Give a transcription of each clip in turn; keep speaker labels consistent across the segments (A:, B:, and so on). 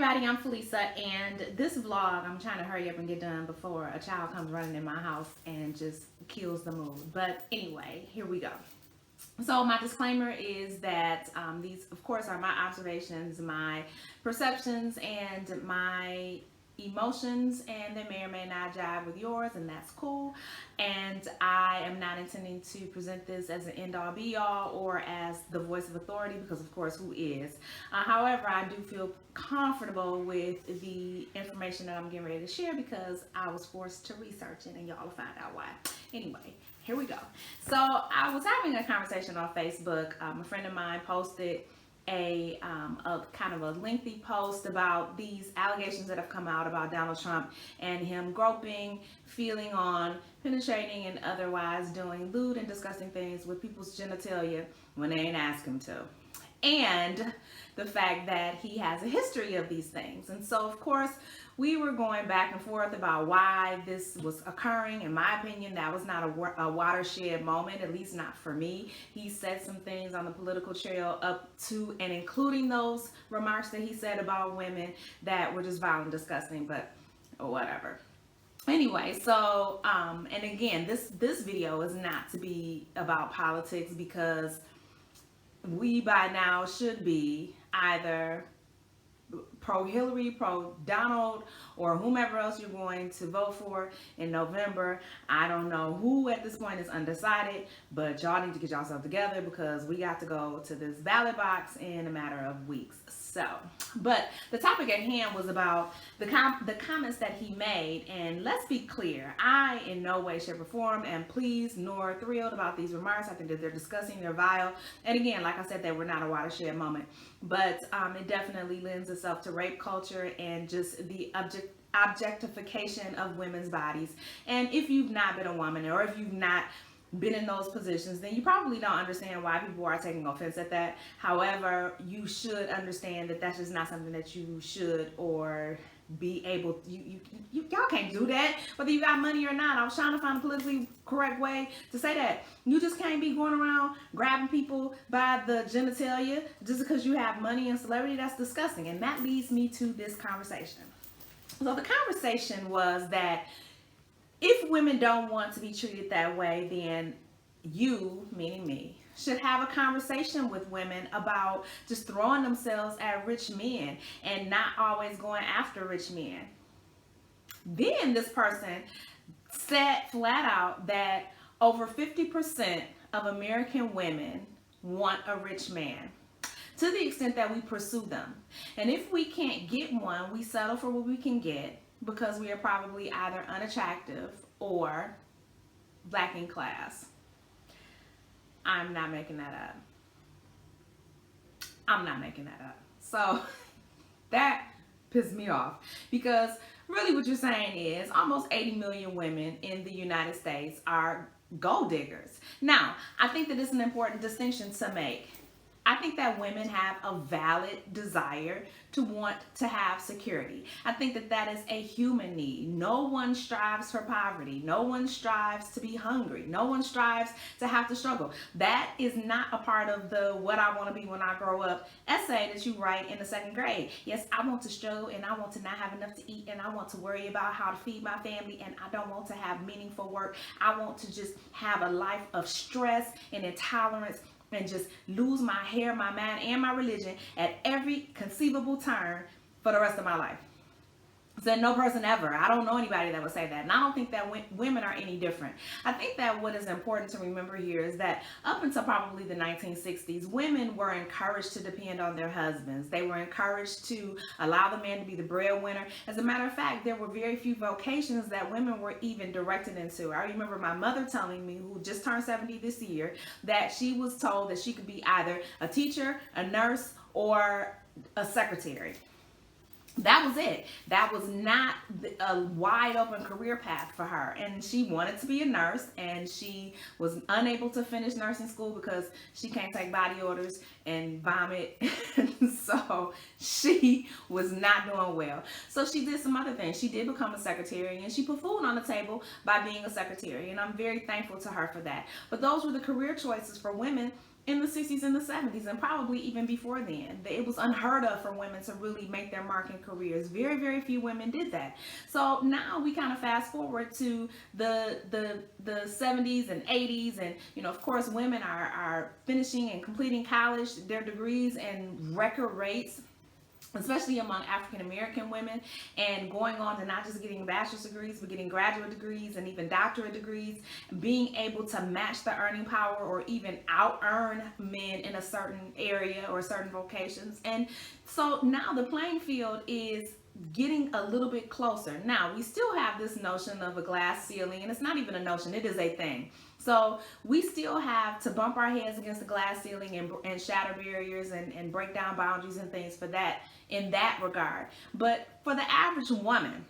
A: everybody, I'm Felisa, and this vlog, I'm trying to hurry up and get done before a child comes running in my house and just kills the mood. But anyway, here we go. So my disclaimer is that these, of course, are my observations, my perceptions, and my emotions, and they may or may not jive with yours, and that's cool. And I am not intending to present this as an end-all be-all or as the voice of authority, because of course, who is? However, I do feel comfortable with the information that I'm getting ready to share because I was forced to research it, and y'all will find out why. Anyway, here we go. So I was having a conversation on Facebook. A friend of mine posted a kind of a lengthy post about these allegations that have come out about Donald Trump and him groping, feeling on, penetrating, and otherwise doing lewd and disgusting things with people's genitalia when they ain't asked him to. And the fact that he has a history of these things. And so, of course, we were going back and forth about why this was occurring. In my opinion, that was not a watershed moment, at least not for me. He said some things on the political trail up to and including those remarks that he said about women that were just vile and disgusting, but whatever. Anyway, so, and again, this video is not to be about politics, because we by now should be either pro-Hillary, pro-Donald, or whomever else you're going to vote for in November. I don't know who at this point is undecided, but y'all need to get yourself together because we got to go to this ballot box in a matter of weeks. So, but the topic at hand was about the comments that he made, and let's be clear, I in no way, shape, or form am pleased nor thrilled about these remarks. I think that they're disgusting, they're vile, and again, like I said, they were not a watershed moment, but it definitely lends itself to rape culture and just the objectification of women's bodies. And if you've not been a woman, or if you've not been in those positions, then you probably don't understand why people are taking offense at that. However, you should understand that that's just not something that you should or be able to, y'all can't do that whether you got money or not. I was trying to find a politically correct way to say that. You just can't be going around grabbing people by the genitalia just because you have money and celebrity. That's disgusting. And that leads me to this conversation. So the conversation was that if women don't want to be treated that way, then you, meaning me, should have a conversation with women about just throwing themselves at rich men and not always going after rich men. Then this person said flat out that over 50% of American women want a rich man, to the extent that we pursue them. And if we can't get one, we settle for what we can get, because we are probably either unattractive or lacking class. I'm not making that up. I'm not making that up. So that pissed me off, because really what you're saying is almost 80 million women in the United States are gold diggers. Now, I think that it's an important distinction to make. I think that women have a valid desire to want to have security. I think that that is a human need. No one strives for poverty. No one strives to be hungry. No one strives to have to struggle. That is not a part of the what I want to be when I grow up essay that you write in the 2nd grade. Yes, I want to struggle, and I want to not have enough to eat, and I want to worry about how to feed my family, and I don't want to have meaningful work. I want to just have a life of stress and intolerance and just lose my hair, my mind, and my religion at every conceivable turn for the rest of my life. Said no person ever. I don't know anybody that would say that. And I don't think that women are any different. I think that what is important to remember here is that up until probably the 1960s, women were encouraged to depend on their husbands. They were encouraged to allow the man to be the breadwinner. As a matter of fact, there were very few vocations that women were even directed into. I remember my mother telling me, who just turned 70 this year, that she was told that she could be either a teacher, a nurse, or a secretary. That was it. That was not a wide open career path for her. And she wanted to be a nurse, and she was unable to finish nursing school because she can't take body orders and vomit. So she was not doing well. So she did some other things. She did become a secretary, and she put food on the table by being a secretary. And I'm very thankful to her for that. But those were the career choices for women in the 60s and the 70s, and probably even before then. It was unheard of for women to really make their mark in careers. Very, very few women did that. So now we kind of fast forward to the 70s and 80s, and of course, women are finishing and completing college, their degrees, and record rates, especially among African American women, and going on to not just getting bachelor's degrees, but getting graduate degrees and even doctorate degrees, being able to match the earning power or even out earn men in a certain area or certain vocations. And so now the playing field is getting a little bit closer. Now, we still have this notion of a glass ceiling, and it's not even a notion, it is a thing. So we still have to bump our heads against the glass ceiling and shatter barriers and break down boundaries and things for that, in that regard. But for the average woman,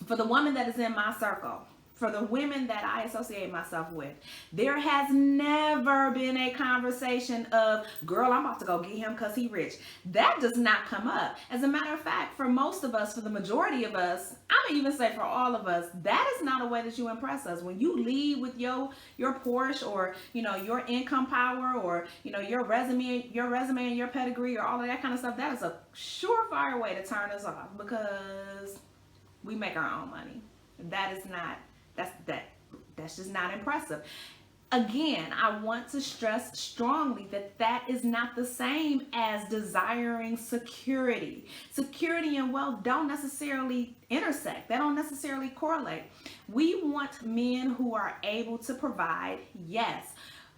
A: for the woman that is in my circle, for the women that I associate myself with, there has never been a conversation of, girl, I'm about to go get him because he rich. That does not come up. As a matter of fact, for most of us, for the majority of us, I'm gonna even say for all of us, that is not a way that you impress us. When you lead with your Porsche, or your income power, or your resume and your pedigree, or all of that kind of stuff, that is a surefire way to turn us off, because we make our own money. That's just not impressive. Again, I want to stress strongly that that is not the same as desiring security. Security and wealth don't necessarily intersect. They don't necessarily correlate. We want men who are able to provide, yes.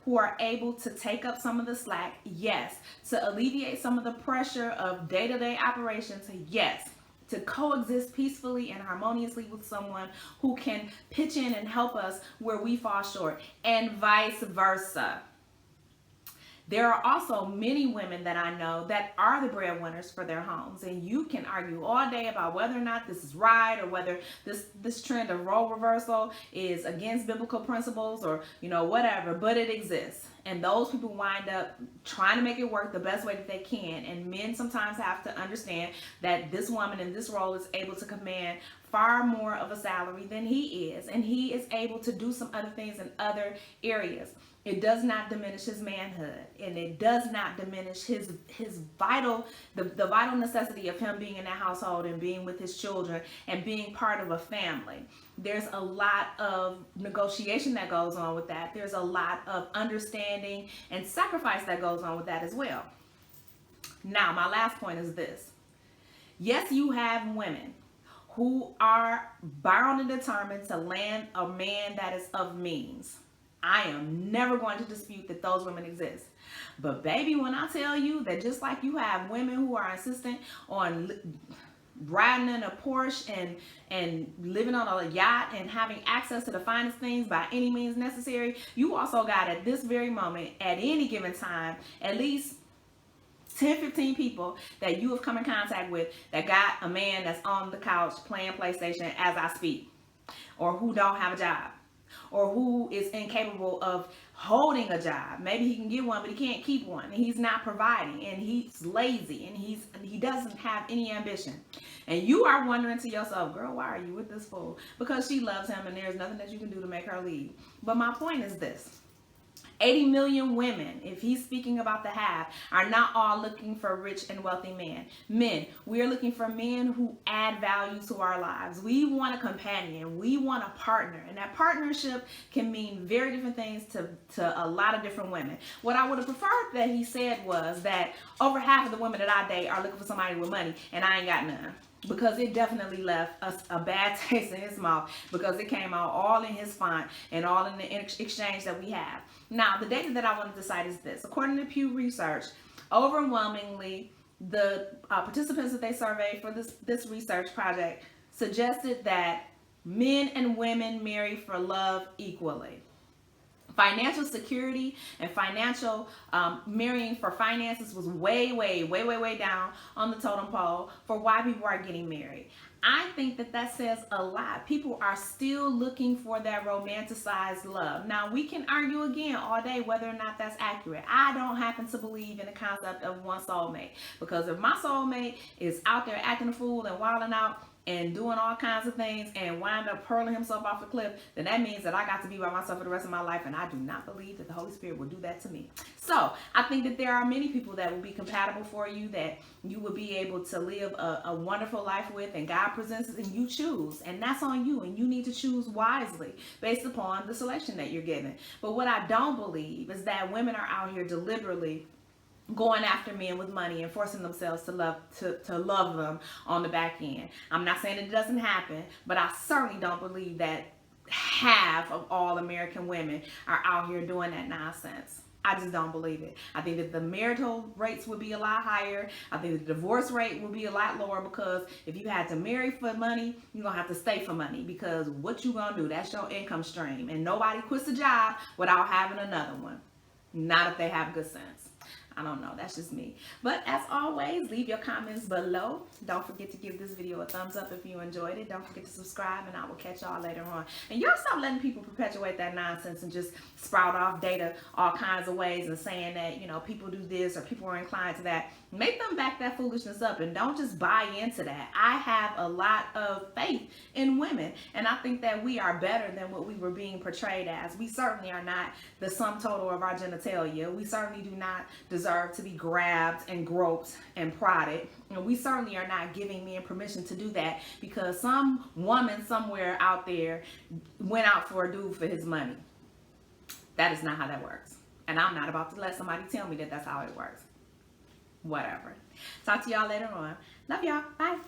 A: Who are able to take up some of the slack, yes. To alleviate some of the pressure of day-to-day operations, yes. To coexist peacefully and harmoniously with someone who can pitch in and help us where we fall short, and vice versa. There are also many women that I know that are the breadwinners for their homes, and you can argue all day about whether or not this is right, or whether this trend of role reversal is against biblical principles, or whatever, but it exists. And those people wind up trying to make it work the best way that they can. And men sometimes have to understand that this woman in this role is able to command far more of a salary than he is. And he is able to do some other things in other areas. It does not diminish his manhood, and it does not diminish his vital, the vital necessity of him being in that household and being with his children and being part of a family. There's a lot of negotiation that goes on with that. There's a lot of understanding and sacrifice that goes on with that as well. Now, my last point is this. Yes, you have women who are bound and determined to land a man that is of means. I am never going to dispute that those women exist. But baby, when I tell you that just like you have women who are insistent on riding in a Porsche and living on a yacht and having access to the finest things by any means necessary, you also got at this very moment, at any given time, at least 10, 15 people that you have come in contact with that got a man that's on the couch playing PlayStation as I speak, or who don't have a job, or who is incapable of holding a job. Maybe he can get one, but he can't keep one, and he's not providing, and he's lazy, and he doesn't have any ambition. And you are wondering to yourself, girl, why are you with this fool? Because she loves him, and there's nothing that you can do to make her leave. But my point is this. 80 million women, if he's speaking about the half, are not all looking for rich and wealthy men. Men, we are looking for men who add value to our lives. We want a companion. We want a partner. And that partnership can mean very different things to a lot of different women. What I would have preferred that he said was that over half of the women that I date are looking for somebody with money, and I ain't got none. Because it definitely left us a bad taste in his mouth, because it came out all in his font and all in the exchange that we have. Now, the data that I wanted to cite is this. According to Pew Research, overwhelmingly, the participants that they surveyed for this research project suggested that men and women marry for love equally. Financial security and financial marrying for finances was way down on the totem pole for why people are getting married. I think that says a lot. People are still looking for that romanticized love. Now, we can argue again all day whether or not that's accurate. I don't happen to believe in the concept of one soulmate, because if my soulmate is out there acting a fool and wilding out, and doing all kinds of things and wind up hurling himself off the cliff, then that means that I got to be by myself for the rest of my life, and I do not believe that the Holy Spirit will do that to me. So I think that there are many people that will be compatible for you, that you will be able to live a wonderful life with, and God presents it and you choose, and that's on you, and you need to choose wisely based upon the selection that you're given. But what I don't believe is that women are out here deliberately going after men with money and forcing themselves to love them on the back end. I'm not saying it doesn't happen, but I certainly don't believe that half of all American women are out here doing that nonsense. I just don't believe it. I think that the marital rates would be a lot higher. I think the divorce rate would be a lot lower, because if you had to marry for money, you're going to have to stay for money, because what you going to do, that's your income stream. And nobody quits a job without having another one. Not if they have good sense. I don't know. That's just me. But as always, leave your comments below. Don't forget to give this video a thumbs up if you enjoyed it. Don't forget to subscribe, and I will catch y'all later on. And y'all stop letting people perpetuate that nonsense and just sprout off data all kinds of ways and saying that, you know, people do this or people are inclined to that. Make them back that foolishness up, and don't just buy into that. I have a lot of faith in women, and I think that we are better than what we were being portrayed as. We certainly are not the sum total of our genitalia. We certainly do not deserve to be grabbed and groped and prodded. And we certainly are not giving men permission to do that because some woman somewhere out there went out for a dude for his money. That is not how that works. And I'm not about to let somebody tell me that that's how it works. Whatever. Talk to y'all later on. Love y'all. Bye.